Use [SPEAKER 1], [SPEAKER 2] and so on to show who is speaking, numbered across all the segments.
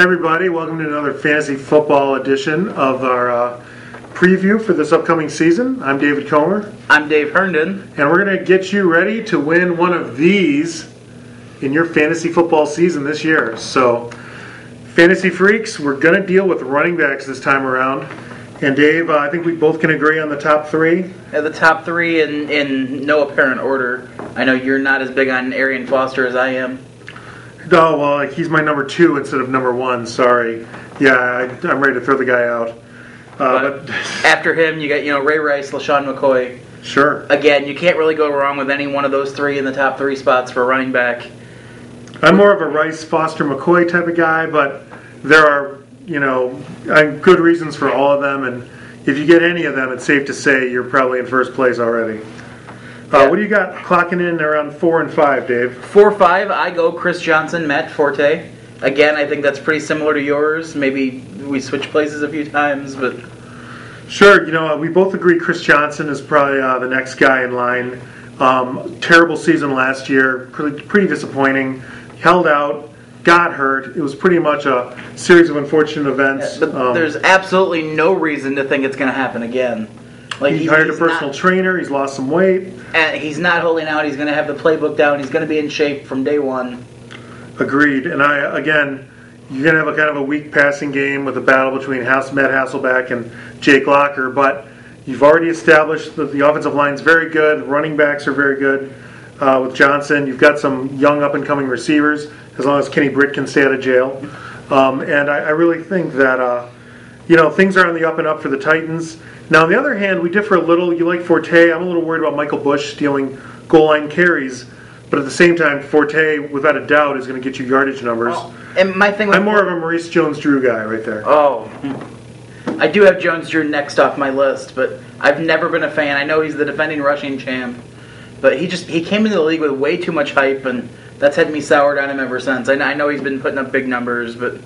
[SPEAKER 1] Hey everybody, welcome to another fantasy football edition of our preview for this upcoming season. I'm David Comer.
[SPEAKER 2] I'm Dave Herndon.
[SPEAKER 1] And we're going to get you ready to win one of these in your fantasy football season this year. So, fantasy freaks, we're going to deal with running backs this time around. And Dave, I think we both can agree on the top three.
[SPEAKER 2] Yeah, the top three in no apparent order. I know you're not as big on Arian Foster as I am.
[SPEAKER 1] Oh, well, he's my number 2 instead of number 1, sorry. Yeah, I'm ready to throw the guy out.
[SPEAKER 2] But after him, you got Ray Rice, LaShawn McCoy.
[SPEAKER 1] Sure.
[SPEAKER 2] Again, you can't really go wrong with any one of those three in the top 3 spots for running back.
[SPEAKER 1] I'm more of a Rice, Foster, McCoy type of guy, but there are, good reasons for all of them, and if you get any of them, it's safe to say you're probably in first place already. What do you got clocking in around 4 and 5, Dave?
[SPEAKER 2] 4-5, I go Chris Johnson, Matt Forte. Again, I think that's pretty similar to yours. Maybe we switch places a few times, but...
[SPEAKER 1] Sure, we both agree Chris Johnson is probably the next guy in line. Terrible season last year, pretty disappointing. Held out, got hurt. It was pretty much a series of unfortunate events.
[SPEAKER 2] Yeah, but there's absolutely no reason to think it's going to happen again.
[SPEAKER 1] He hired a personal trainer. He's lost some weight.
[SPEAKER 2] And he's not holding out. He's going to have the playbook down. He's going to be in shape from day one.
[SPEAKER 1] Agreed. And you're going to have a kind of a weak passing game with a battle between Matt Hasselbeck and Jake Locker. But you've already established that the offensive line's very good. Running backs are very good with Johnson. You've got some young up-and-coming receivers, as long as Kenny Britt can stay out of jail. And I really think that, things are on the up and up for the Titans. Now, on the other hand, we differ a little. You like Forte. I'm a little worried about Michael Bush stealing goal line carries. But at the same time, Forte, without a doubt, is going to get you yardage numbers.
[SPEAKER 2] Oh, and my thing
[SPEAKER 1] I'm more of a Maurice Jones-Drew guy right there.
[SPEAKER 2] Oh. I do have Jones-Drew next off my list, but I've never been a fan. I know he's the defending rushing champ. But he came into the league with way too much hype, and that's had me soured on him ever since. I know he's been putting up big numbers, but...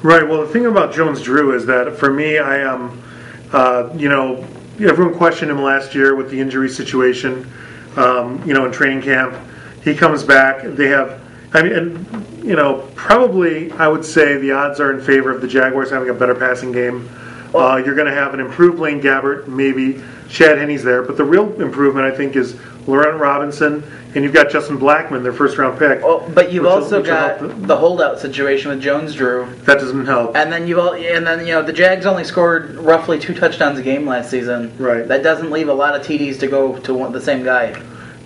[SPEAKER 1] Right, well, the thing about Jones-Drew is that, for me, I am... everyone questioned him last year with the injury situation, in training camp. He comes back. They have, probably I would say the odds are in favor of the Jaguars having a better passing game. You're going to have an improved Blaine Gabbert, maybe. Chad Henne's there. But the real improvement, I think, is Laurent Robinson, and you've got Justin Blackmon, their first-round pick.
[SPEAKER 2] Oh, but you've also got the holdout situation with Jones-Drew.
[SPEAKER 1] That doesn't help.
[SPEAKER 2] And then the Jags only scored roughly 2 touchdowns a game last season.
[SPEAKER 1] Right.
[SPEAKER 2] That doesn't leave a lot of TDs to go to the same guy.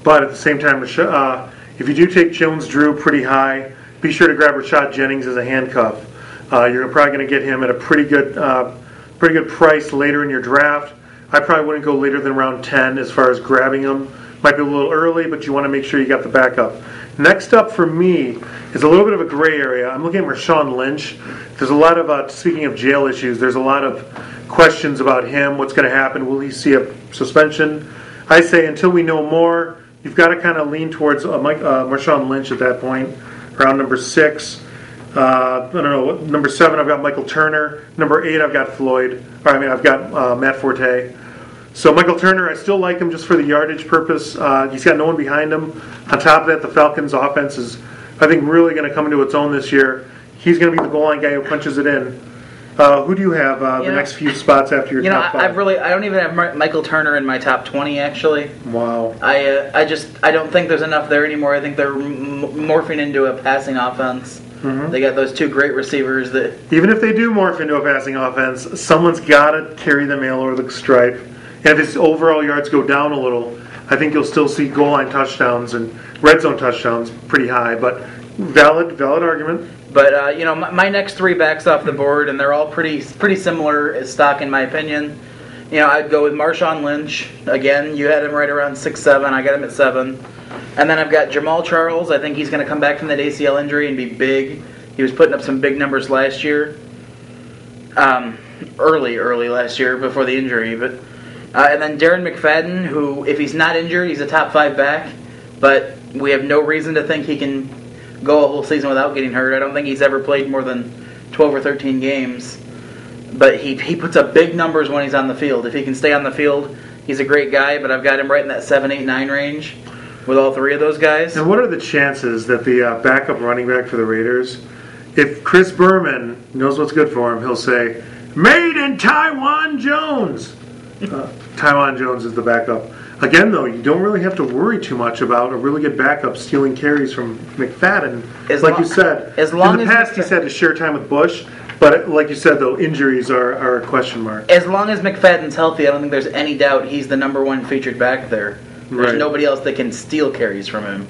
[SPEAKER 1] But at the same time, if you do take Jones-Drew pretty high, be sure to grab Rashad Jennings as a handcuff. You're probably going to get him at a pretty good price later in your draft. I probably wouldn't go later than round 10 as far as grabbing him. Might be a little early, but you want to make sure you got the backup. Next up for me is a little bit of a gray area. I'm looking at Marshawn Lynch. There's a lot of, speaking of jail issues, there's a lot of questions about him. What's going to happen? Will he see a suspension? I say until we know more, you've got to kind of lean towards Marshawn Lynch at that point, around number 6. Number 7, I've got Michael Turner. Number 8, I've got Matt Forte. So Michael Turner, I still like him just for the yardage purpose. He's got no one behind him. On top of that, the Falcons' offense is, I think, really going to come into its own this year. He's going to be the goal line guy who punches it in. Who do you have the next few spots after your top 5?
[SPEAKER 2] I don't even have Michael Turner in my top 20, actually.
[SPEAKER 1] Wow.
[SPEAKER 2] I don't think there's enough there anymore. I think they're morphing into a passing offense. Mm-hmm. They got those 2 great receivers that...
[SPEAKER 1] Even if they do morph into a passing offense, someone's got to carry the mail or the stripe. And if his overall yards go down a little, I think you'll still see goal line touchdowns and red zone touchdowns pretty high. But valid argument.
[SPEAKER 2] But my next 3 backs off the board, and they're all pretty similar as stock in my opinion. I'd go with Marshawn Lynch. Again, you had him right around 6'7". I got him at 7. And then I've got Jamal Charles. I think he's going to come back from that ACL injury and be big. He was putting up some big numbers last year. Early last year before the injury, but. And then Darren McFadden, who, if he's not injured, he's a top 5 back. But we have no reason to think he can go a whole season without getting hurt. I don't think he's ever played more than 12 or 13 games. But he puts up big numbers when he's on the field. If he can stay on the field, he's a great guy. But I've got him right in that 7, 8, 9 range with all 3 of those guys.
[SPEAKER 1] And what are the chances that the backup running back for the Raiders if Chris Berman knows what's good for him, he'll say, "Made in Taiwan Jones." Taiwan Jones is the backup. Again, though, you don't really have to worry too much about a really good backup stealing carries from McFadden. Like you said, in the past he's had to share time with Bush, but like you said, though, injuries are a question mark.
[SPEAKER 2] As long as McFadden's healthy, I don't think there's any doubt he's the number one featured back there. There's nobody else that can steal carries from him.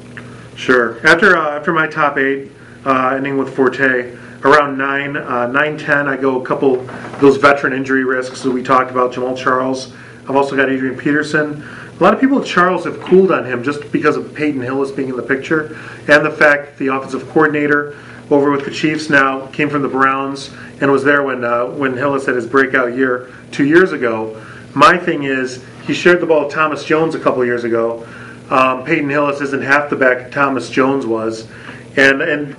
[SPEAKER 1] Sure. After my top 8, ending with Forte, around 9, 10, I go a couple those veteran injury risks that we talked about. Jamal Charles. I've also got Adrian Peterson. A lot of people with Charles have cooled on him just because of Peyton Hillis being in the picture, and the fact that the offensive coordinator over with the Chiefs now came from the Browns and was there when Hillis had his breakout year 2 years ago. My thing is, he shared the ball with Thomas Jones a couple years ago. Peyton Hillis isn't half the back Thomas Jones was, and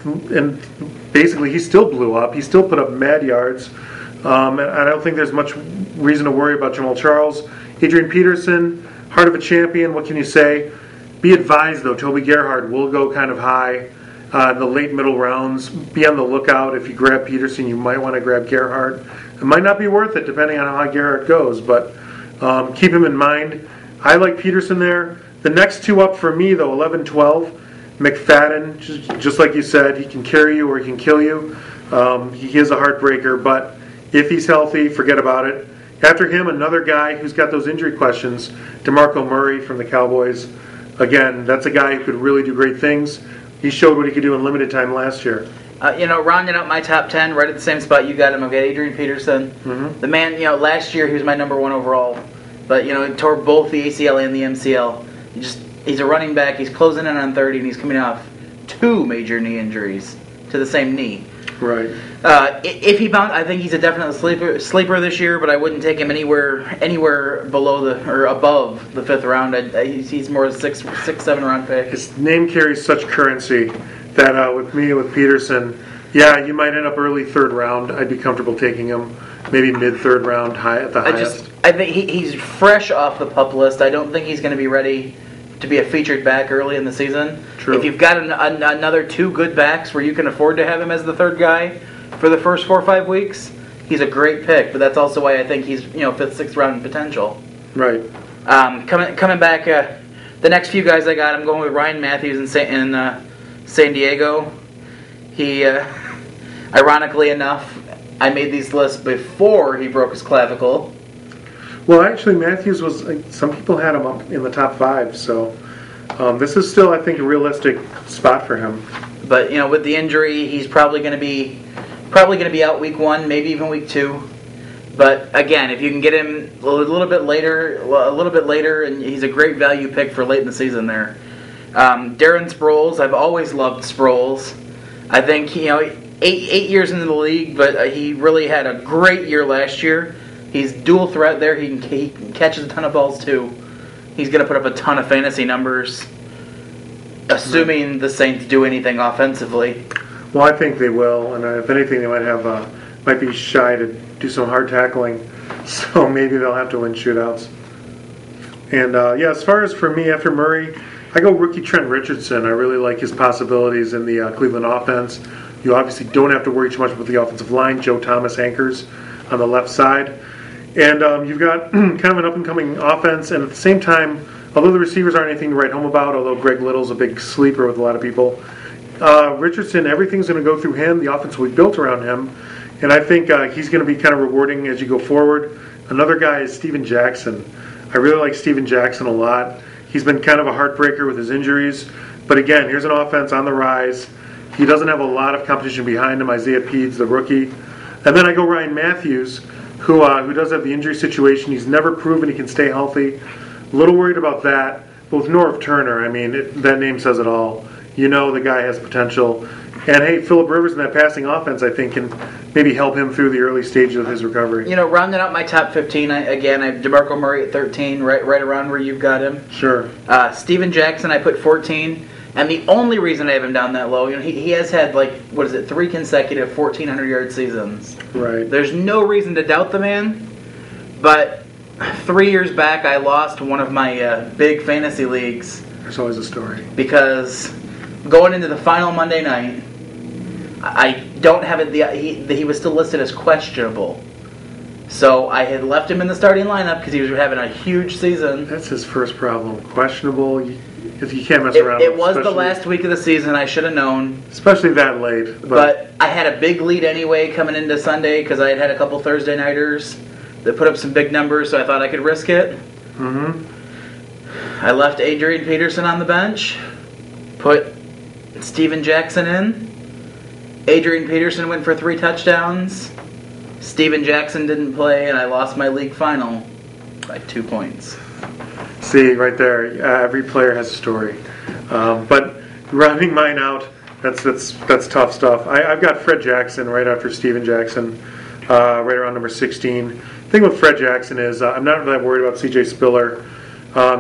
[SPEAKER 1] basically he still blew up. He still put up mad yards. And I don't think there's much reason to worry about Jamal Charles. Adrian Peterson, heart of a champion, what can you say? Be advised, though, Toby Gerhart will go kind of high in the late middle rounds. Be on the lookout. If you grab Peterson, you might want to grab Gerhart. It might not be worth it, depending on how Gerhart goes, but keep him in mind. I like Peterson there. The next two up for me, though, 11, 12, McFadden, just like you said, he can carry you or he can kill you. He is a heartbreaker, but if he's healthy, forget about it. After him, another guy who's got those injury questions, DeMarco Murray from the Cowboys. Again, that's a guy who could really do great things. He showed what he could do in limited time last year.
[SPEAKER 2] Rounding out my top 10, right at the same spot you got him. I've got Adrian Peterson.
[SPEAKER 1] Mm-hmm.
[SPEAKER 2] The man, last year he was my number 1 overall. But, he tore both the ACL and the MCL. He's a running back. He's closing in on 30, and he's coming off 2 major knee injuries to the same knee.
[SPEAKER 1] Right.
[SPEAKER 2] If he bounces, I think he's a definite sleeper this year, but I wouldn't take him anywhere below or above the 5th round. He's more a 6, 7 round pick.
[SPEAKER 1] His name carries such currency that with Peterson, yeah, you might end up early 3rd round. I'd be comfortable taking him, maybe mid 3rd round, at the highest.
[SPEAKER 2] I think he's fresh off the PUP list. I don't think he's going to be ready to be a featured back early in the season.
[SPEAKER 1] True.
[SPEAKER 2] If you've got another 2 good backs where you can afford to have him as the 3rd guy for the first 4 or 5 weeks, he's a great pick. But that's also why I think he's 5th, 6th round potential.
[SPEAKER 1] Right.
[SPEAKER 2] Coming back, the next few guys I got, I'm going with Ryan Matthews in San Diego. He, ironically enough, I made these lists before he broke his clavicle.
[SPEAKER 1] Well, actually, Matthews was. Some people had him up in the top 5, so this is still, I think, a realistic spot for him.
[SPEAKER 2] But with the injury, he's probably going to be out week 1, maybe even week 2. But again, if you can get him a little bit later, and he's a great value pick for late in the season there. Darren Sproles, I've always loved Sproles. I think 8 years into the league, but he really had a great year last year. He's dual threat there. He catches a ton of balls too. He's going to put up a ton of fantasy numbers, assuming the Saints do anything offensively.
[SPEAKER 1] Well, I think they will, and if anything, they might be shy to do some hard tackling, so maybe they'll have to win shootouts. And as far as for me, after Murray, I go rookie Trent Richardson. I really like his possibilities in the Cleveland offense. You obviously don't have to worry too much about the offensive line. Joe Thomas anchors on the left side. And you've got kind of an up-and-coming offense, and at the same time, although the receivers aren't anything to write home about, although Greg Little's a big sleeper with a lot of people, Richardson, everything's going to go through him. The offense will be built around him, and I think he's going to be kind of rewarding as you go forward. Another guy is Steven Jackson. I really like Steven Jackson a lot. He's been kind of a heartbreaker with his injuries, but again, here's an offense on the rise. He doesn't have a lot of competition behind him. Isaiah Peeds, the rookie. And then I go Ryan Matthews, who does have the injury situation. He's never proven he can stay healthy. A little worried about that. But with Norv Turner, that name says it all. The guy has potential. And hey, Phillip Rivers in that passing offense, I think, can maybe help him through the early stages of his recovery.
[SPEAKER 2] Rounding out my top 15, I have DeMarco Murray at 13, right around where you've got him.
[SPEAKER 1] Sure.
[SPEAKER 2] Steven Jackson, I put 14. And the only reason I have him down that low, he has had 3 consecutive 1,400-yard seasons.
[SPEAKER 1] Right.
[SPEAKER 2] There's no reason to doubt the man, but 3 years back I lost one of my big fantasy leagues.
[SPEAKER 1] There's always a story.
[SPEAKER 2] Because going into the final Monday night, I don't have it. He was still listed as questionable. So I had left him in the starting lineup because he was having a huge season.
[SPEAKER 1] That's his first problem. Questionable. You can't mess around.
[SPEAKER 2] It was the last week of the season. I should have known.
[SPEAKER 1] Especially that late.
[SPEAKER 2] But I had a big lead anyway coming into Sunday because I had a couple Thursday nighters that put up some big numbers, so I thought I could risk it. I left Adrian Peterson on the bench, put Steven Jackson in. Adrian Peterson went for 3 touchdowns. Steven Jackson didn't play, and I lost my league final by 2 points.
[SPEAKER 1] See, right there, every player has a story. But rounding mine out, that's tough stuff. I've got Fred Jackson right after Steven Jackson, right around number 16. The thing with Fred Jackson is I'm not that worried about C.J. Spiller.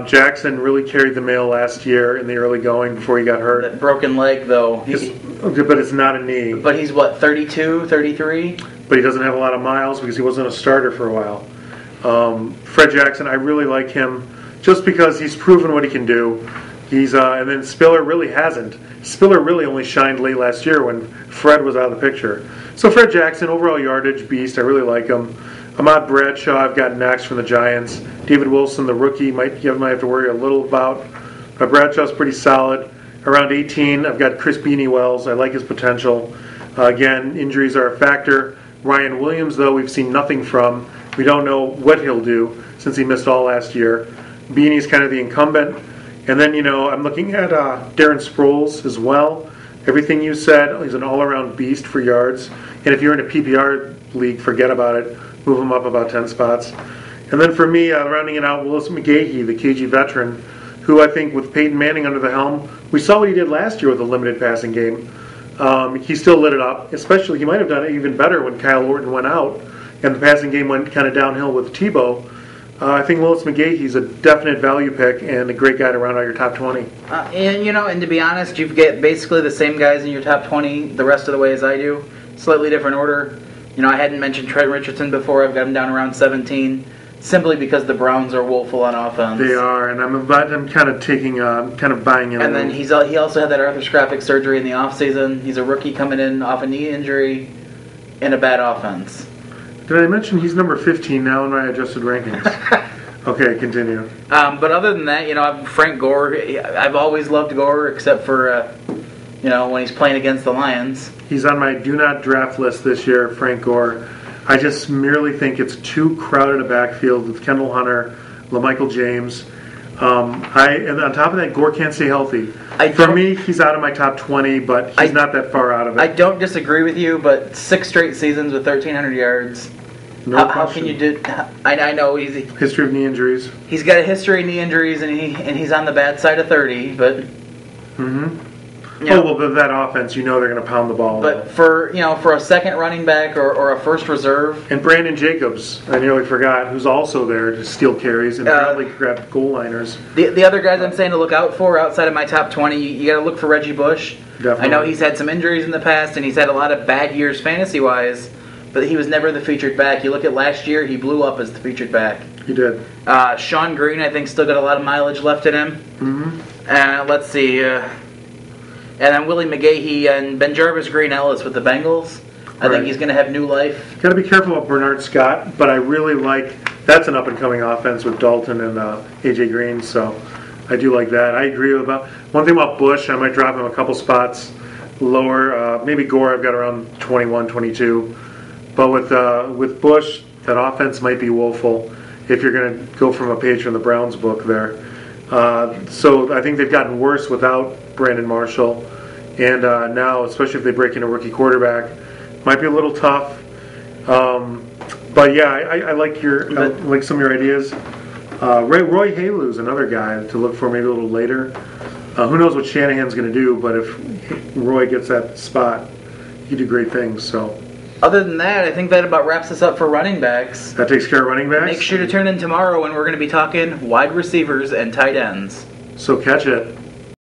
[SPEAKER 1] Jackson really carried the mail last year in the early going before he got hurt.
[SPEAKER 2] That broken leg, though.
[SPEAKER 1] But it's not a knee.
[SPEAKER 2] But he's, 32, 33?
[SPEAKER 1] But he doesn't have a lot of miles because he wasn't a starter for a while. Fred Jackson, I really like him just because he's proven what he can do. And then Spiller really hasn't. Spiller really only shined late last year when Fred was out of the picture. So Fred Jackson, overall yardage beast, I really like him. Ahmad Bradshaw, I've got next from the Giants. David Wilson, the rookie, might have to worry a little about. But Bradshaw's pretty solid. Around 18, I've got Chris Beanie-Wells. I like his potential. Again, injuries are a factor. Ryan Williams, though, we've seen nothing from. We don't know what he'll do since he missed all last year. Beanie's kind of the incumbent. And then, I'm looking at Darren Sproles as well. Everything you said, he's an all-around beast for yards. And if you're in a PPR league, forget about it. Move him up about 10 spots. And then for me, rounding it out, Willis McGahee, the KG veteran, who I think with Peyton Manning under the helm, we saw what he did last year with a limited passing game. He still lit it up. Especially, he might have done it even better when Kyle Orton went out and the passing game went kind of downhill with Tebow. I think Willis McGahee's a definite value pick and a great guy to round out your top 20.
[SPEAKER 2] And to be honest, you get basically the same guys in your top 20 the rest of the way as I do. Slightly different order. I hadn't mentioned Trent Richardson before. I've got him down around 17, simply because the Browns are woeful on offense.
[SPEAKER 1] They are, and I'm kind of buying in.
[SPEAKER 2] And then he also had that arthroscopic surgery in the offseason. He's a rookie coming in off a knee injury in a bad offense.
[SPEAKER 1] Did I mention he's number 15 now in my adjusted rankings? Okay, continue.
[SPEAKER 2] But other than that, Frank Gore. I've always loved Gore, except for when he's playing against the Lions.
[SPEAKER 1] He's on my do not draft list this year, Frank Gore. I just merely think it's too crowded a backfield with Kendall Hunter, LaMichael James. And on top of that, Gore can't stay healthy. For me, he's out of my top 20, but he's not that far out of it.
[SPEAKER 2] I don't disagree with you, but 6 straight seasons with 1,300 yards. How can you do? I know he's
[SPEAKER 1] history of knee injuries.
[SPEAKER 2] He's got a history of knee injuries, and he's on the bad side of 30. But
[SPEAKER 1] well, that offense, they're going to pound the ball.
[SPEAKER 2] But for a second running back or a first reserve,
[SPEAKER 1] and Brandon Jacobs, I nearly forgot, who's also there to steal carries and probably grab goal liners.
[SPEAKER 2] The other guys I'm saying to look out for outside of my top 20, you got to look for Reggie Bush.
[SPEAKER 1] Definitely.
[SPEAKER 2] I know he's had some injuries in the past, and he's had a lot of bad years fantasy-wise, but he was never the featured back. You look at last year, he blew up as the featured back.
[SPEAKER 1] He did.
[SPEAKER 2] Sean Green, I think, still got a lot of mileage left in him. Let's see. And then Willie McGahee and Benjarvis Green-Ellis with the Bengals. I think he's going to have new life.
[SPEAKER 1] Got to be careful about Bernard Scott, but I really like that's an up-and-coming offense with Dalton and A.J. Green, so I do like that. I agree about one thing about Bush. I might drop him a couple spots lower. Maybe Gore I've got around 21, 22. But with Bush, that offense might be woeful if you're going to go from a page from the Browns book there. So I think they've gotten worse without Brandon Marshall. And now, especially if they break in a rookie quarterback, might be a little tough. But yeah, I like some of your ideas. Roy Halew's another guy to look for maybe a little later. Who knows what Shanahan's going to do, but if Roy gets that spot, he do great things. So.
[SPEAKER 2] Other than that, I think that about wraps us up for running backs.
[SPEAKER 1] That takes care of running backs?
[SPEAKER 2] Make sure to tune in tomorrow when we're going to be talking wide receivers and tight ends.
[SPEAKER 1] So catch it.